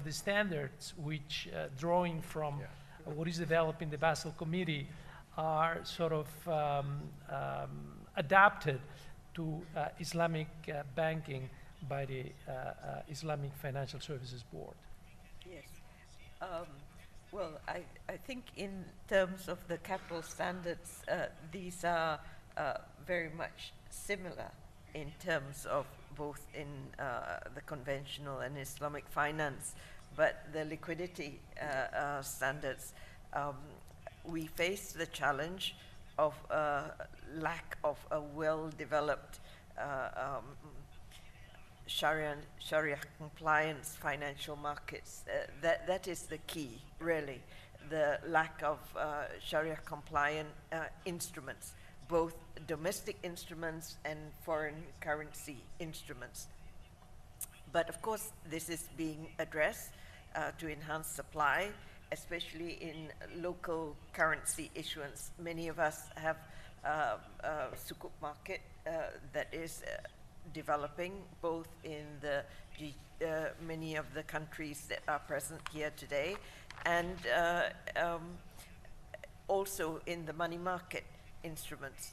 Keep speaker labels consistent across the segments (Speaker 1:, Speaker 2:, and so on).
Speaker 1: of the standards, which drawing from what is developed in the Basel Committee, are sort of adapted to Islamic banking by the Islamic Financial Services Board.
Speaker 2: Yes. Well, I think in terms of the capital standards, these are very much similar in terms of both in the conventional and Islamic finance, but the liquidity standards, we face the challenge of lack of a well-developed Sharia compliance financial markets. That is the key, really, the lack of Sharia compliant instruments, both domestic instruments and foreign currency instruments. But of course, this is being addressed to enhance supply, especially in local currency issuance. Many of us have a sukuk market that is developing both in the many of the countries that are present here today, and also in the money market instruments.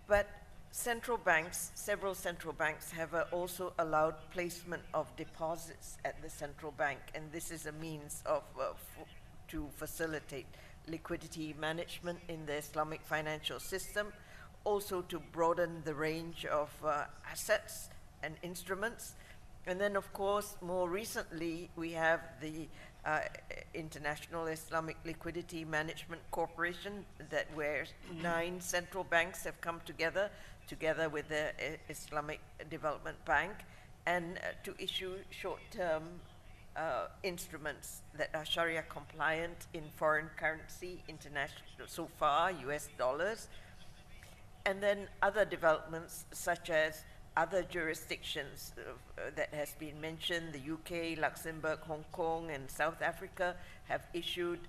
Speaker 2: But central banks, several central banks have also allowed placement of deposits at the central bank, and this is a means of to facilitate liquidity management in the Islamic financial system, also to broaden the range of assets and instruments. And then, of course, more recently, we have the International Islamic Liquidity Management Corporation, that where 9 central banks have come together with the Islamic Development Bank, and to issue short-term instruments that are Sharia compliant in foreign currency, international, so far US dollars. And then other developments, such as other jurisdictions that has been mentioned, the UK, Luxembourg, Hong Kong, and South Africa have issued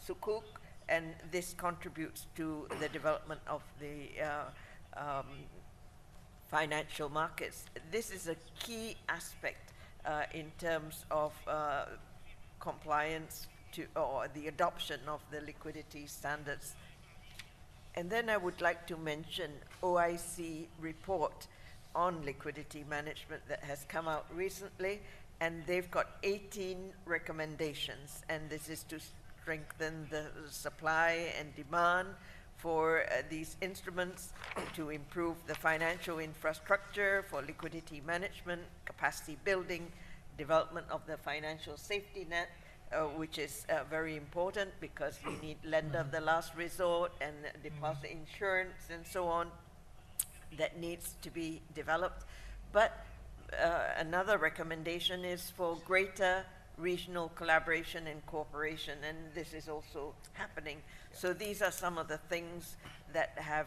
Speaker 2: sukuk, and this contributes to the development of the financial markets. This is a key aspect in terms of compliance to, or the adoption of the liquidity standards. And then I would like to mention OIC report on liquidity management that has come out recently, and they've got 18 recommendations, and this is to strengthen the supply and demand for these instruments, to improve the financial infrastructure for liquidity management, capacity building, development of the financial safety net, which is very important because we need lender of the last resort and deposit insurance and so on, that needs to be developed. But another recommendation is for greater regional collaboration and cooperation, and this is also happening. So these are some of the things that have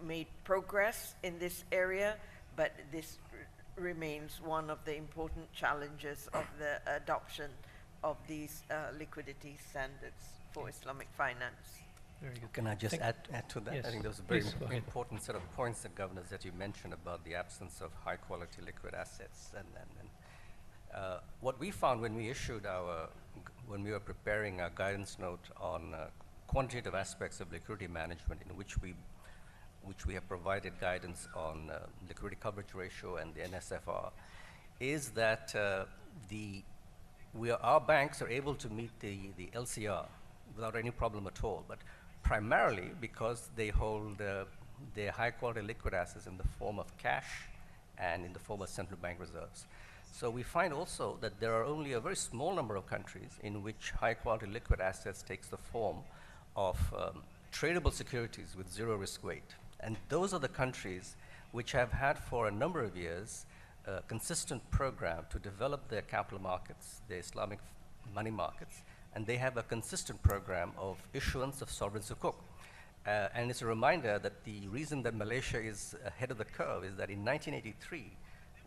Speaker 2: made progress in this area, but this remains one of the important challenges of the adoption of these liquidity standards for Islamic finance.
Speaker 3: Very good. Can I just add to that?
Speaker 1: Yes.
Speaker 3: I think there was a very
Speaker 1: important
Speaker 3: set of points that governors that you mentioned about the absence of high quality liquid assets, and what we found when we issued when we were preparing our guidance note on quantitative aspects of liquidity management, in which we have provided guidance on liquidity coverage ratio and the NSFR, is that our banks are able to meet the LCR without any problem at all, but primarily because they hold their high quality liquid assets in the form of cash and in the form of central bank reserves. So we find also that there are only a very small number of countries in which high quality liquid assets takes the form of tradable securities with zero risk weight. And those are the countries which have had for a number of years a consistent program to develop their capital markets, their Islamic money markets, and they have a consistent program of issuance of sovereign sukuk. And it's a reminder that the reason that Malaysia is ahead of the curve is that in 1983,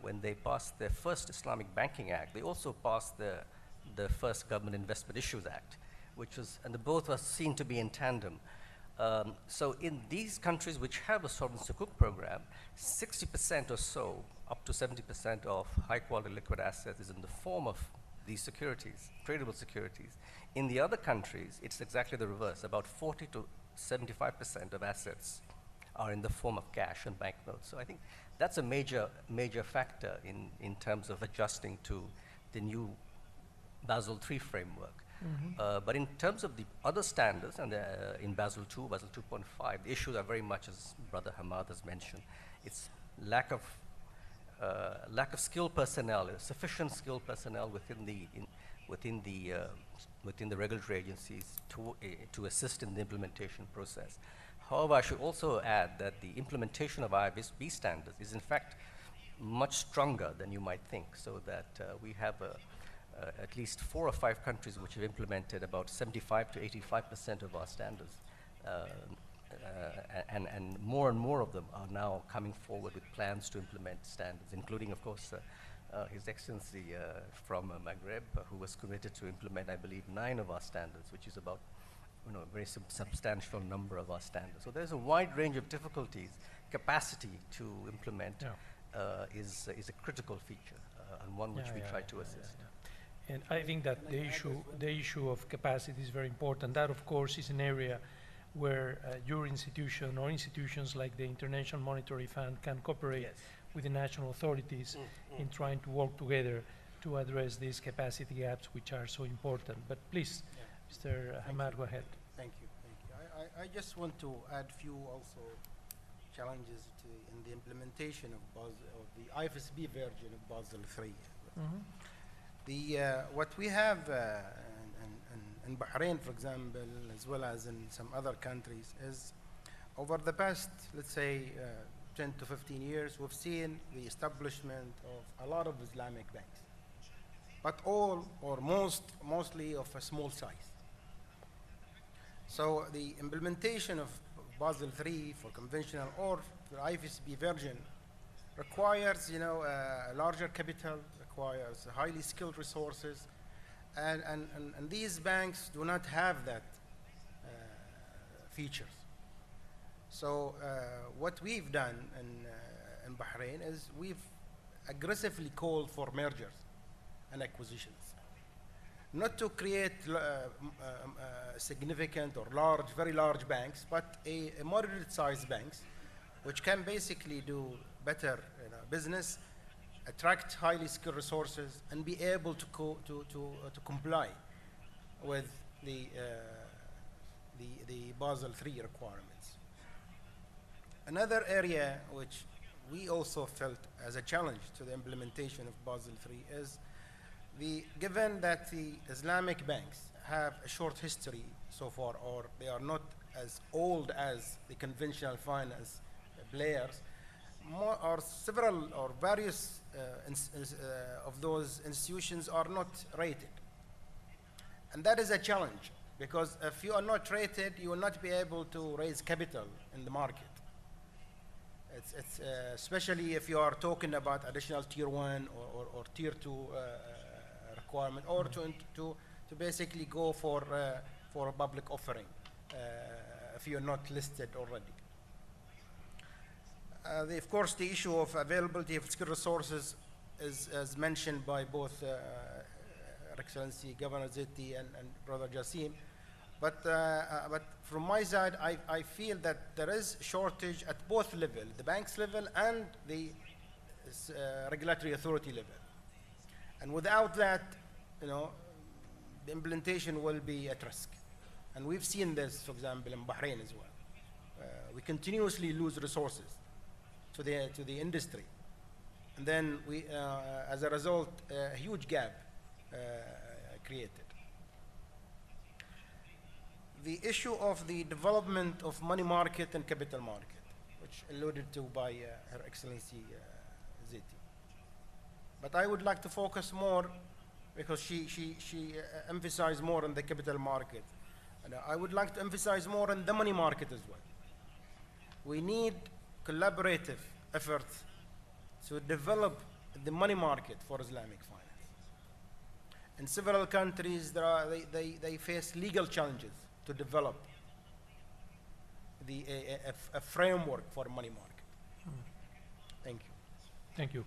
Speaker 3: when they passed their first Islamic Banking Act, they also passed the first Government Investment Issues Act, which was, and the both are seen to be in tandem. So in these countries which have a sovereign sukuk program, 60% or so, up to 70% of high quality liquid assets is in the form of these securities, tradable securities. In the other countries, it's exactly the reverse. About 40 to 75% of assets are in the form of cash and banknotes. So I think that's a major factor in terms of adjusting to the new Basel III framework. But in terms of the other standards, and in Basel II, Basel 2.5, the issues are very much, as Brother Hamad has mentioned, it's lack of skilled personnel, sufficient skilled personnel within the regulatory agencies to assist in the implementation process. However, I should also add that the implementation of IFSB standards is in fact much stronger than you might think, so that we have at least 4 or 5 countries which have implemented about 75 to 85% of our standards. And more of them are now coming forward with plans to implement standards, including, of course, His Excellency from Maghreb, who was committed to implement, I believe, 9 of our standards, which is about a very substantial number of our standards. So there's a wide range of difficulties. Capacity to implement is a critical feature, and one which we try to assist.
Speaker 1: And I think that the issue of capacity is very important. That, of course, is an area where your institution or institutions like the International Monetary Fund can cooperate with the national authorities in trying to work together to address these capacity gaps, which are so important. But please, Mr. Hamad, go ahead.
Speaker 4: Thank you. I just want to add few also challenges in the implementation of the IFSB version of Basel III. What we have in Bahrain, for example, as well as in some other countries, is over the past, let's say, 10 to 15 years, we've seen the establishment of a lot of Islamic banks, but all or mostly of a small size. So the implementation of Basel III for conventional or the IFSB version requires, a larger capital, requires highly skilled resources, and these banks do not have that features. So what we've done in Bahrain is we've aggressively called for mergers and acquisitions, not to create significant or very large banks, but a moderate-sized banks, which can basically do better business, attract highly skilled resources, and be able to comply with the Basel III requirements. Another area which we also felt as a challenge to the implementation of Basel III is given that the Islamic banks have a short history so far, or they are not as old as the conventional finance players, several or various of those institutions are not rated. And that is a challenge, because if you are not rated, you will not be able to raise capital in the market. It's especially if you are talking about additional tier 1 or tier 2 requirement, or to basically go for a public offering if you're not listed already. Of course, the issue of availability of skilled resources is, as mentioned by both Her Excellency Governor Zetti and Brother Jassim. But from my side, I feel that there is shortage at both levels, the banks level and the regulatory authority level. And without that, the implementation will be at risk. And we've seen this, for example, in Bahrain as well. We continuously lose resources to the industry. And then we, as a result, a huge gap created. The issue of the development of money market and capital market, which alluded to by Her Excellency Zetti. But I would like to focus more, because she emphasized more on the capital market. And I would like to emphasize more on the money market as well. We need collaborative efforts to develop the money market for Islamic finance. In several countries, they face legal challenges to develop a framework for money market. Thank you.
Speaker 1: Thank you.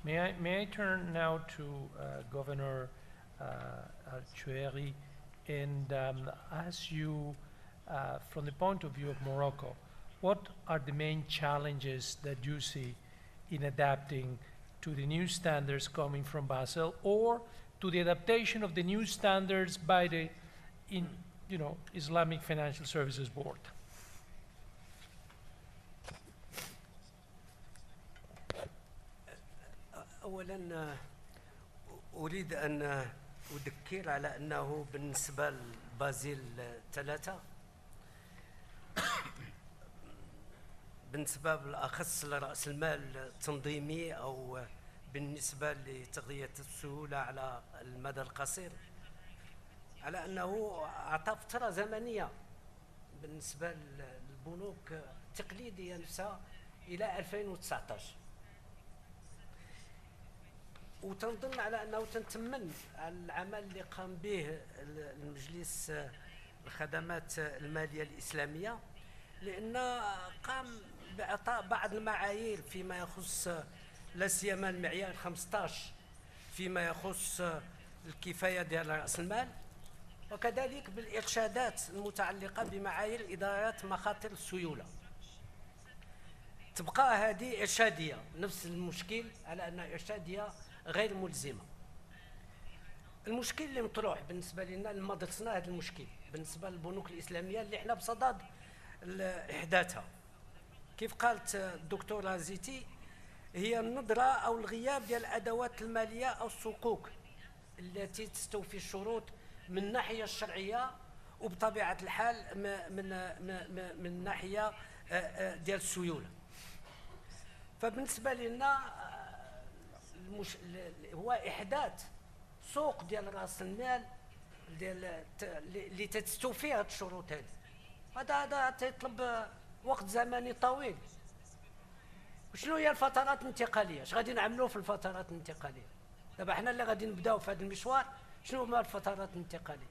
Speaker 1: May I turn now to Governor Choueri, and ask you, from the point of view of Morocco, what are the main challenges that you see in adapting to the new standards coming from Basel, or to the adaptation of the new standards by the Islamic Financial Services Board?
Speaker 5: أولا أريد أن أذكر على أنه بالنسبة لبازيل 3 بالنسبة بالأخص لرأس المال التنظيمي أو بالنسبة لتغذية السهولة على المدى القصير، على أنه أعطى فترة زمنية بالنسبة للبنوك التقليدية نفسها إلى 2019، وتنظن على أنه تنتمن على العمل اللي قام به المجلس الخدمات المالية الإسلامية، لأن قام بإعطاء بعض المعايير فيما يخص لا سيما المعيار 15 فيما يخص الكفاية ديال رأس المال، وكذلك بالإرشادات المتعلقة بمعايير إدارة مخاطر السيولة. تبقى هذه إرشادية، نفس المشكل على أنها إرشادية غير ملزمة. المشكل اللي مطروح بالنسبة لنا لما درسنا هذا المشكل بالنسبة للبنوك الإسلامية اللي احنا بصدد إحداثها، كيف قالت الدكتورة زيتي، هي الندرة أو الغياب ديال الأدوات المالية أو الصكوك التي تستوفي الشروط من الناحية الشرعية وبطبيعة الحال من الناحية ديال السيولة. فبالنسبة لنا هو إحداث سوق ديال رأس المال ديال اللي تستوفي هذه الشروط هذه، هذا تيطلب وقت زمني طويل. وشنو هي الفترات الانتقاليه؟ اش غادي نعملوا في الفترات الانتقاليه؟ دابا حنا اللي غادي نبداو في هذا المشوار، شنو هما الفترات الانتقاليه؟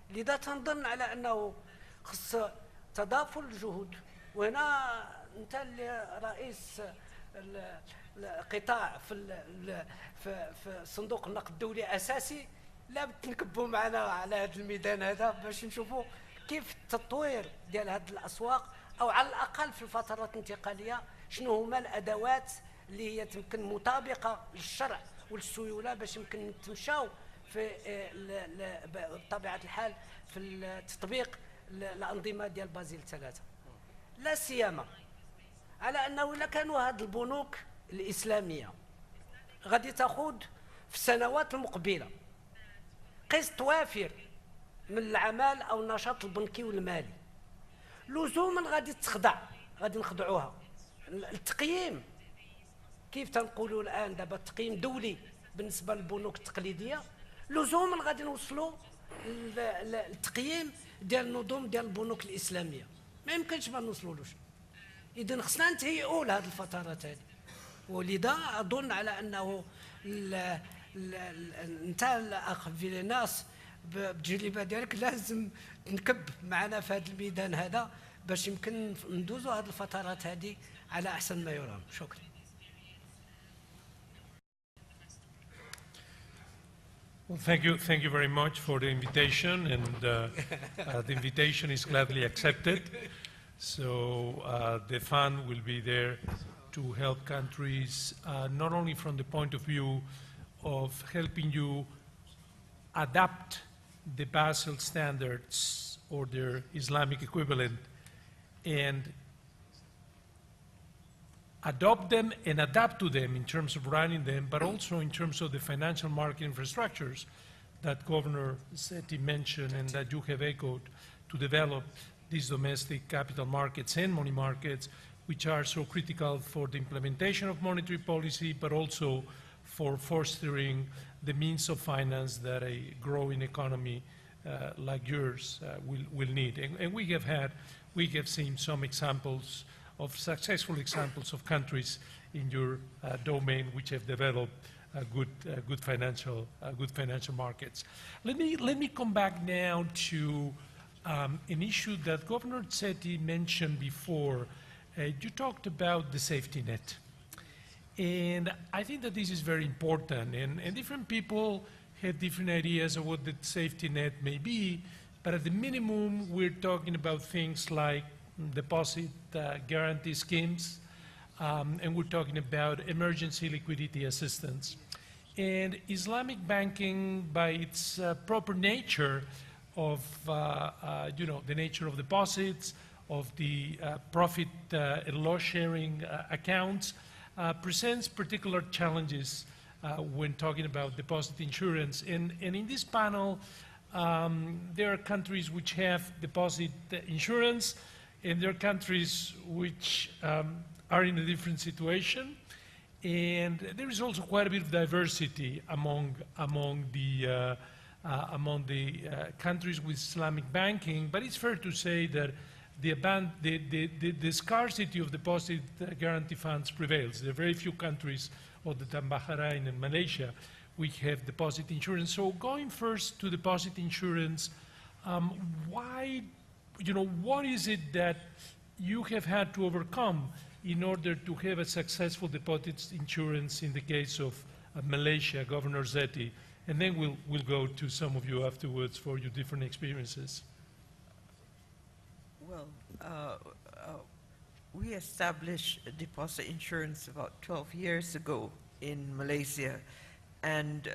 Speaker 5: لذا تنظن على انه خص تضافر الجهود. وهنا انت اللي رئيس القطاع في صندوق النقد الدولي اساسي، لا تنكبوا معنا على هذا الميدان هذا باش نشوفوا كيف التطوير ديال هذه الاسواق، او على الاقل في الفترات الانتقاليه شنو هما الادوات اللي هي تمكن مطابقه للشرع والسيوله باش يمكن نتمشاو في بطبيعه الحال في التطبيق الانظمه ديال بازيل 3. لا سيما على انه الا كانوا هذه البنوك الاسلاميه غادي تاخذ في السنوات المقبله قسط وافر من العمل او النشاط البنكي والمالي، لزوما غادي تخضع، غادي نخضعوها. التقييم كيف تنقولوا الان دابا التقييم دولي بالنسبه للبنوك التقليديه، لزوما غادي نوصلوا التقييم ديال النظم ديال البنوك الاسلاميه، ما يمكنش ما نوصلولوش. اذا خصنا نتهيئوا لهذه الفترات هذه. ولذا اظن على انه انت الاخ فيليناس بالتجربه ديالك لازم تنكب معنا في هذا الميدان هذا باش يمكن ندوزوا هذه الفترات هذه على احسن ما يرام. شكرا.
Speaker 1: Well, thank you very much for the invitation, and the invitation is gladly accepted. So the fund will be there to help countries, not only from the point of view of helping you adapt the Basel standards or their Islamic equivalent and adopt them and adapt to them in terms of running them, but also in terms of the financial market infrastructures that Governor Seti mentioned and that you have echoed, to develop these domestic capital markets and money markets, which are so critical for the implementation of monetary policy, but also for fostering the means of finance that a growing economy like yours will need. And we have seen some examples of successful examples of countries in your domain which have developed good financial markets. Let me come back now to an issue that Governor Seti mentioned before. You talked about the safety net. And I think that this is very important, and different people have different ideas of what the safety net may be, but at the minimum, we're talking about things like deposit guarantee schemes, and we're talking about emergency liquidity assistance. And Islamic banking, by its proper nature of, the nature of deposits, of the profit and loss sharing accounts, presents particular challenges when talking about deposit insurance. And in this panel, there are countries which have deposit insurance, and there are countries which are in a different situation. And there is also quite a bit of diversity among the countries with Islamic banking. But it's fair to say that the scarcity of deposit guarantee funds prevails. There are very few countries, other than Bahrain and Malaysia, which have deposit insurance. So going first to deposit insurance, what is it that you have had to overcome in order to have a successful deposit insurance in the case of Malaysia, Governor Zeti? And then we'll go to some of you afterwards for your different experiences.
Speaker 2: Well, we established deposit insurance about 12 years ago in Malaysia, and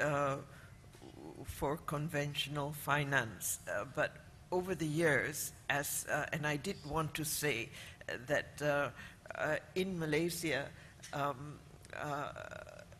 Speaker 2: for conventional finance. But over the years, and I did want to say that in Malaysia,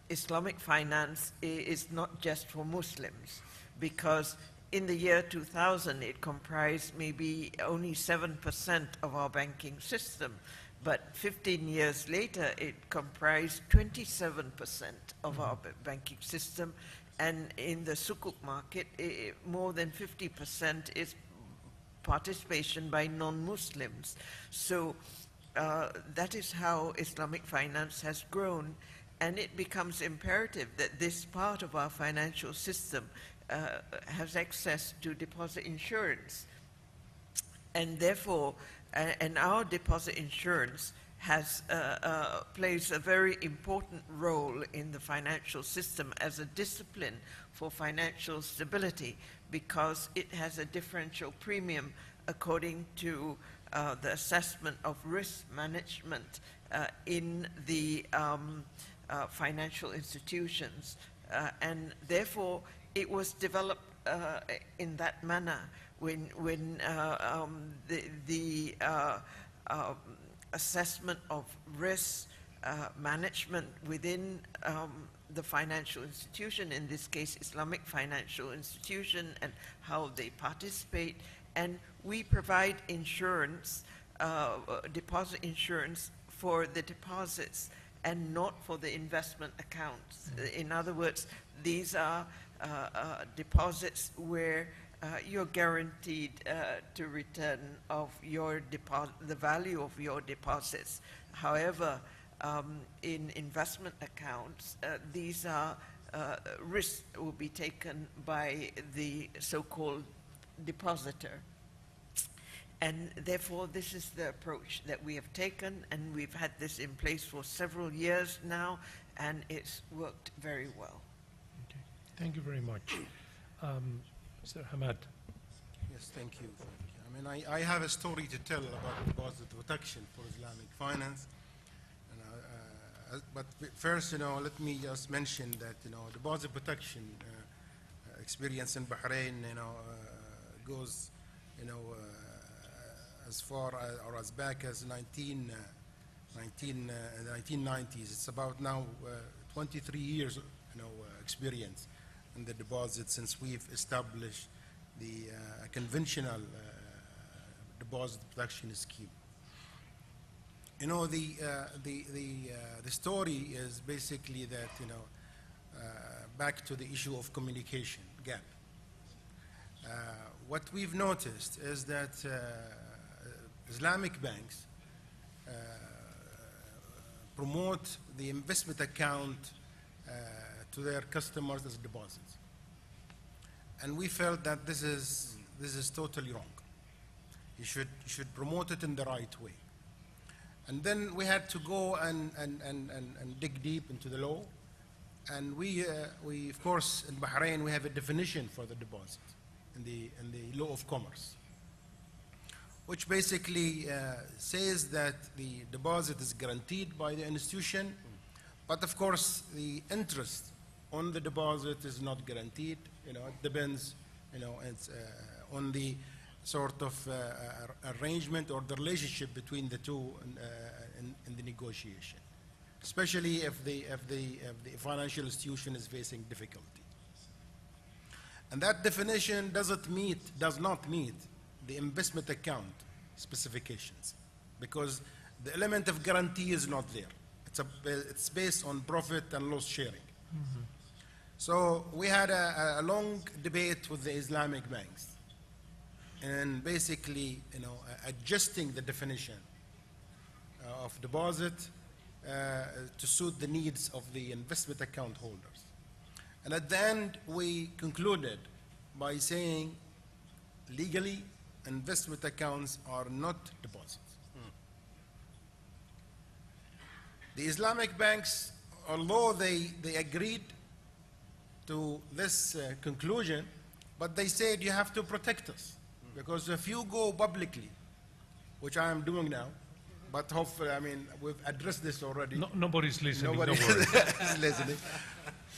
Speaker 2: Islamic finance is not just for Muslims, because in the year 2000, it comprised maybe only 7% of our banking system. But 15 years later, it comprised 27% of our banking system. And in the sukuk market, more than 50% is participation by non-Muslims. So that is how Islamic finance has grown. And it becomes imperative that this part of our financial system has access to deposit insurance. And therefore, and our deposit insurance plays a very important role in the financial system as a discipline for financial stability, because it has a differential premium according to the assessment of risk management in the financial institutions. And therefore, it was developed in that manner when the assessment of risk management within the financial institution, in this case Islamic financial institution, and how they participate. And we provide insurance, deposit insurance for the deposits and not for the investment accounts. In other words, these are deposits where you're guaranteed to return of your the value of your deposits. However, in investment accounts, these are risks will be taken by the so-called depositor. And therefore, this is the approach that we have taken, and we've had this in place for several years now, and it's worked very well.
Speaker 1: Okay. Thank you very much. Mr. Hamad.
Speaker 4: Yes, thank you. I mean, I have a story to tell about deposit protection for Islamic finance. And, but first, let me just mention that, deposit protection experience in Bahrain, goes, as far as, or as back as 1990s. It's about now 23 years, experience in the deposit since we've established the conventional deposit protection scheme. The story is basically that, back to the issue of communication gap. What we've noticed is that Islamic banks promote the investment account to their customers as deposits, and we felt that this is totally wrong. You should promote it in the right way. And then we had to go and dig deep into the law And we of course, in Bahrain, we have a definition for the deposit in the law of commerce, which basically says that the deposit is guaranteed by the institution, but of course the interest on the deposit is not guaranteed. You know, it depends, you know, it's on the sort of arrangement or the relationship between the two in the negotiation, especially if the financial institution is facing difficulty. And that definition does not meet the investment account specifications, because the element of guarantee is not there. It's based on profit and loss sharing.
Speaker 1: Mm-hmm.
Speaker 4: So we had a long debate with the Islamic banks, and basically, you know, adjusting the definition of deposit to suit the needs of the investment account holders. And at the end, we concluded by saying, legally, investment accounts are not deposits. The Islamic banks, although they agreed to this conclusion, but they said you have to protect us, because if you go publicly, which I am doing now, but hopefully, I mean, we've addressed this already.
Speaker 1: No, nobody's listening.
Speaker 4: Nobody is listening.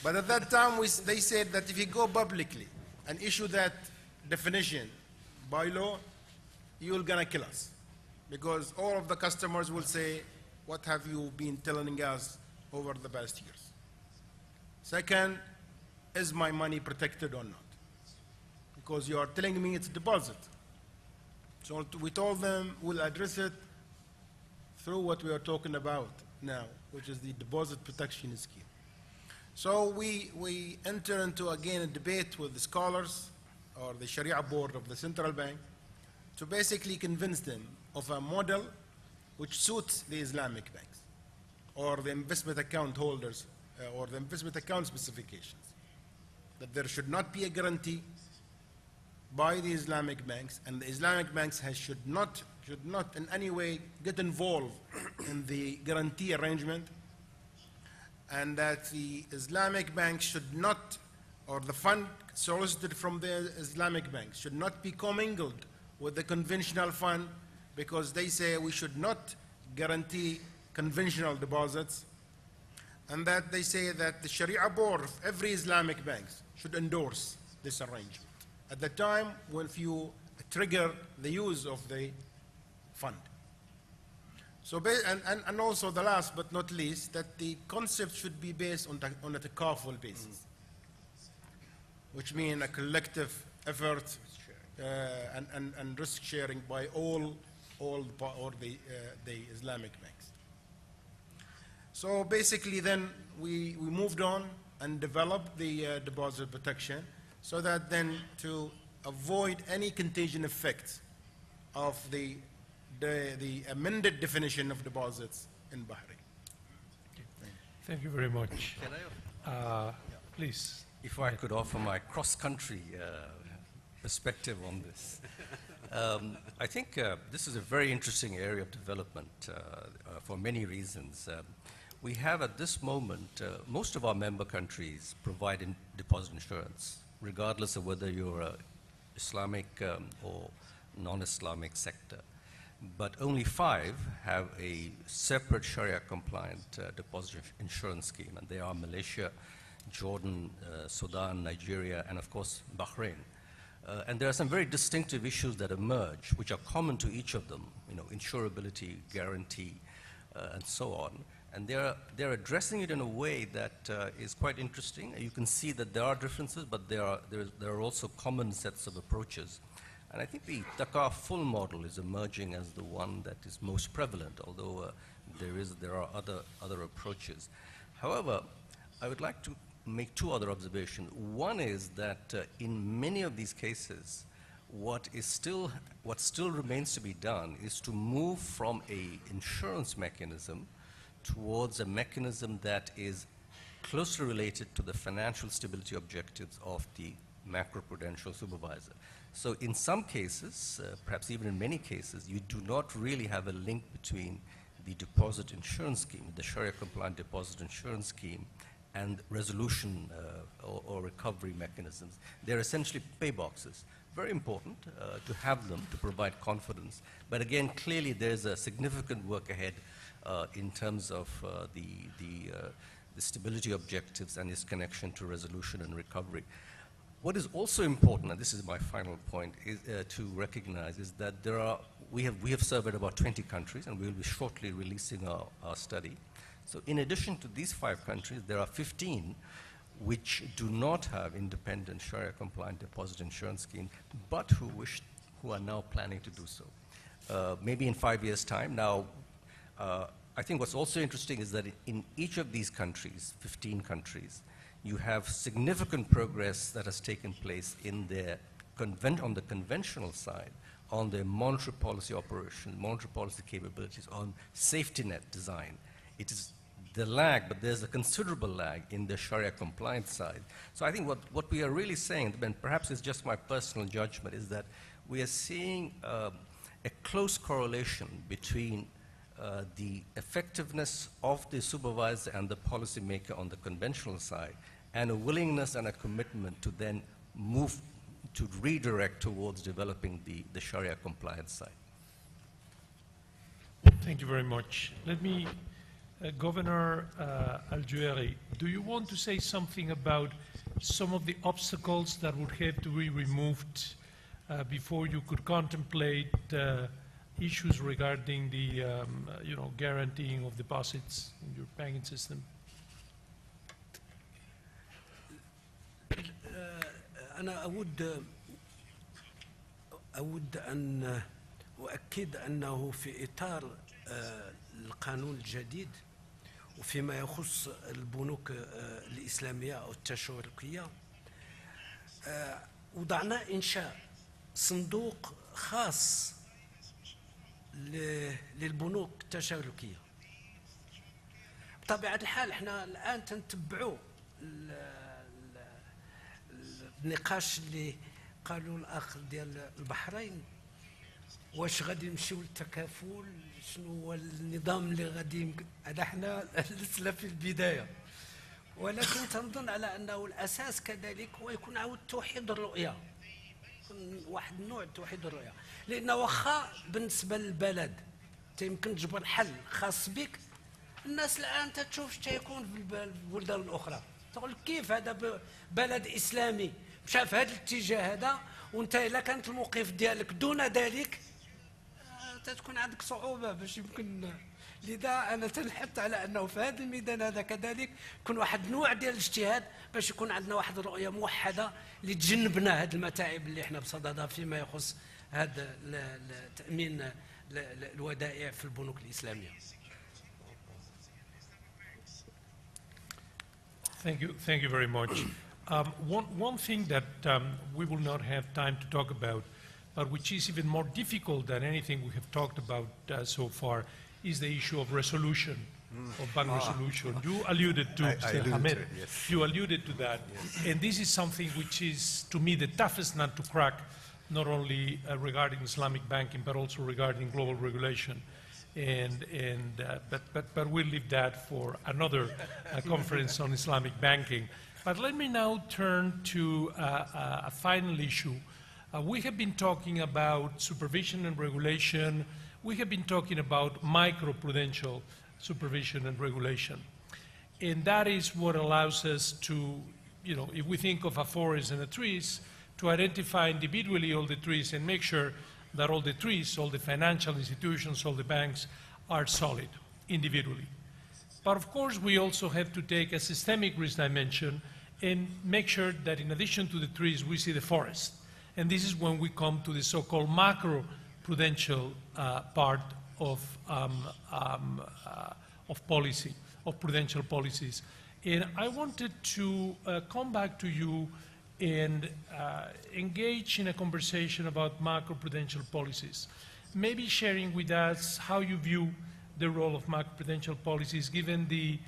Speaker 4: But at that time, they said that if you go publicly and issue that definition by law, you're gonna kill us, because all of the customers will say, what have you been telling us over the past years? Second, is my money protected or not? Because you are telling me it's a deposit. So we told them we'll address it through what we are talking about now, which is the deposit protection scheme. So we enter into, again, a debate with the scholars or the Sharia board of the central bank to basically convince them of a model which suits the Islamic banks or the investment account holders or the investment account specifications, that there should not be a guarantee by the Islamic banks, and the Islamic banks should not in any way get involved in the guarantee arrangement, and that the Islamic banks should not, or the fund solicited from the Islamic banks should not be commingled with the conventional fund, because they say we should not guarantee conventional deposits, and that they say that the Sharia board of every Islamic bank should endorse this arrangement at the time when you trigger the use of the fund. So, and also the last but not least, that the concept should be based on a takaful basis, which means a collective effort and risk sharing by all the Islamic banks. So basically then we moved on and developed the deposit protection, so that then to avoid any contagion effects of the amended definition of deposits in Bahrain.
Speaker 1: Thank you very much.
Speaker 3: Can I,
Speaker 1: please.
Speaker 3: if I could offer my cross-country perspective on this. I think this is a very interesting area of development for many reasons. We have at this moment, most of our member countries provide deposit insurance, regardless of whether you're a Islamic or non-Islamic sector. But only 5 have a separate Sharia-compliant deposit insurance scheme, and they are Malaysia, Jordan, Sudan, Nigeria, and of course Bahrain. And there are some very distinctive issues that emerge, which are common to each of them, you know, insurability, guarantee, and so on. And they're addressing it in a way that is quite interesting. You can see that there are differences, but there are also common sets of approaches. And I think the takaful model is emerging as the one that is most prevalent, although there are other approaches. However, I would like to make 2 other observations. One is that in many of these cases, what still remains to be done is to move from an insurance mechanism towards a mechanism that is closely related to the financial stability objectives of the macroprudential supervisor. So in some cases, perhaps even in many cases, you do not really have a link between the deposit insurance scheme, the Sharia-compliant deposit insurance scheme, and resolution or recovery mechanisms. They're essentially pay boxes. Very important to have them to provide confidence. But again, clearly there's a significant work ahead in terms of the stability objectives and its connection to resolution and recovery. What is also important, and this is my final point, is to recognize is that we have surveyed about 20 countries, and we will be shortly releasing our study. So in addition to these 5 countries, there are 15 which do not have independent Sharia-compliant deposit insurance scheme, but who are now planning to do so. Maybe in 5 years' time. Now, I think what's also interesting is that in each of these countries, 15 countries, you have significant progress that has taken place in their on the conventional side, on their monetary policy operation, monetary policy capabilities, on safety net design. It is the lag, but there's a considerable lag in the Sharia compliance side. So I think what we are really saying, and perhaps it's just my personal judgment, is that we are seeing a close correlation between the effectiveness of the supervisor and the policymaker on the conventional side, and a willingness and a commitment to then move to redirect towards developing the Sharia compliance side.
Speaker 1: Thank you very much. Let me, Governor Al-Juairi, do you want to say something about some of the obstacles that would have to be removed before you could contemplate issues regarding the guaranteeing of deposits in your banking system?
Speaker 5: أنا أود أن أؤكد أنه في إطار القانون الجديد وفيما يخص البنوك الإسلامية أو التشاركية وضعنا إنشاء صندوق خاص للبنوك التشاركية. بطبيعة الحال احنا الآن تنتبعوا النقاش اللي قالوا الأخ ديال البحرين، واش غادي نمشيو للتكافل، شنو هو النظام اللي غادي هذا احنا لسنا في البداية، ولكن تنظن على أنه الأساس كذلك هو يكون عاود توحيد الرؤية، واحد النوع توحيد الرؤية، لأن واخا بالنسبة للبلد يمكن تجبر حل خاص بك، الناس الآن تتشوف اش تيكون في البلدان الأخرى، تقول كيف هذا بلد إسلامي مشى في هذا الاتجاه هذا، وانت إلا كانت الموقف ديالك دون ذلك تتكون عندك صعوبة باش يمكن. لذا أنا تنحث على أنه في هذا الميدان هذا كذلك يكون واحد النوع ديال الاجتهاد باش يكون عندنا واحد الرؤية موحدة اللي تجنبنا هذه المتاعب اللي احنا بصددها فيما يخص هذا تأمين الودائع في البنوك الإسلامية.
Speaker 1: Thank you very much. One thing that we will not have time to talk about, but which is even more difficult than anything we have talked about so far, is the issue of resolution, of bank resolution. You alluded to, Ahmed, yes. You alluded to that. Yes. And this is something which is, to me, the toughest nut to crack, not only regarding Islamic banking, but also regarding global regulation. But we'll leave that for another conference on Islamic banking. But let me now turn to a final issue. We have been talking about supervision and regulation. We have been talking about MacroPrudential supervision and regulation. And that is what allows us to, if we think of a forest and the trees, to identify individually all the trees and make sure that all the trees, all the financial institutions, all the banks are solid individually. But of course, we also have to take a systemic risk dimension and make sure that in addition to the trees, we see the forest. And this is when we come to the so-called macro-prudential part of policy, of prudential policies. And I wanted to come back to you and engage in a conversation about macro-prudential policies. Maybe sharing with us how you view the role of macro-prudential policies given the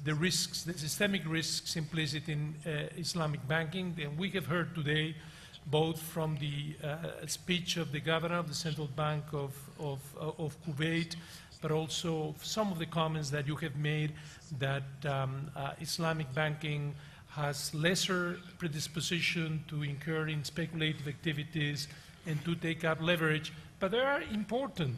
Speaker 1: risks, the systemic risks implicit in Islamic banking. And we have heard today, both from the speech of the governor of the Central Bank of Kuwait, but also some of the comments that you have made that Islamic banking has lesser predisposition to incur in speculative activities and to take up leverage. But there are important,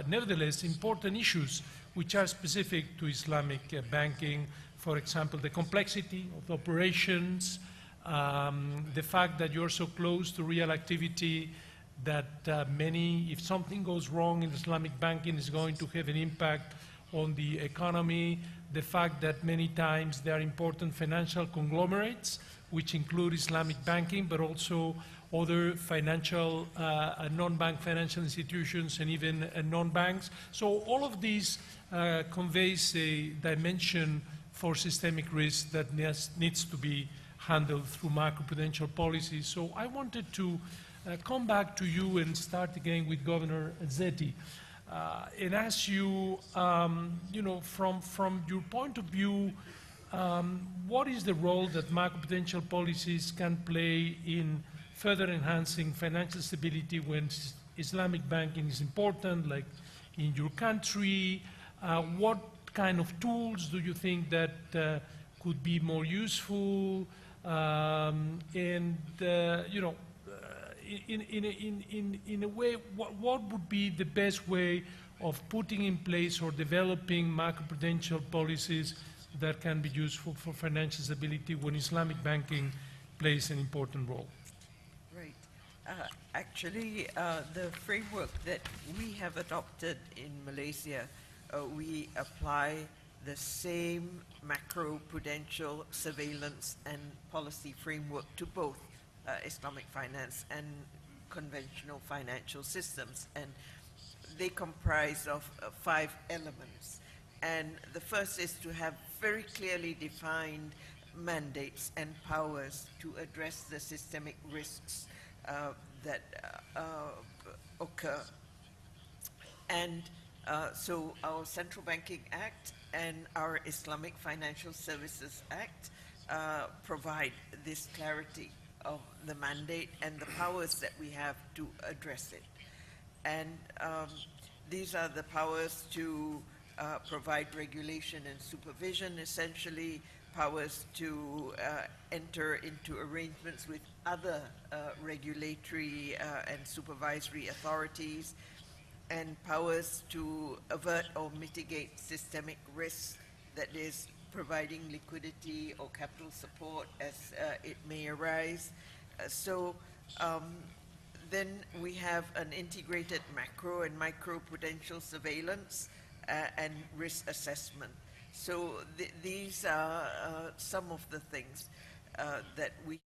Speaker 1: nevertheless, important issues which are specific to Islamic banking. For example, the complexity of the operations, the fact that you're so close to real activity that if something goes wrong in Islamic banking, is going to have an impact on the economy, the fact that many times there are important financial conglomerates, which include Islamic banking, but also other financial, non-bank financial institutions and even non-banks. So all of these conveys a dimension for systemic risk that needs to be handled through macroprudential policies. So I wanted to come back to you and start again with Governor Zeti and ask you, from your point of view, what is the role that macroprudential policies can play in further enhancing financial stability when Islamic banking is important, like in your country? What kind of tools do you think that could be more useful? In a way, what would be the best way of putting in place or developing macroprudential policies that can be useful for financial stability when Islamic banking plays an important role?
Speaker 2: Right. Actually, the framework that we have adopted in Malaysia, we apply the same macroprudential surveillance and policy framework to both Islamic finance and conventional financial systems. And they comprise of 5 elements. And the first is to have very clearly defined mandates and powers to address the systemic risks that occur. And so our Central Banking Act and our Islamic Financial Services Act provide this clarity of the mandate and the powers that we have to address it. And these are the powers to provide regulation and supervision, essentially, powers to enter into arrangements with other regulatory and supervisory authorities, and powers to avert or mitigate systemic risks, that is, providing liquidity or capital support as it may arise. Then we have an integrated macro and microprudential surveillance and risk assessment. So these are some of the things that we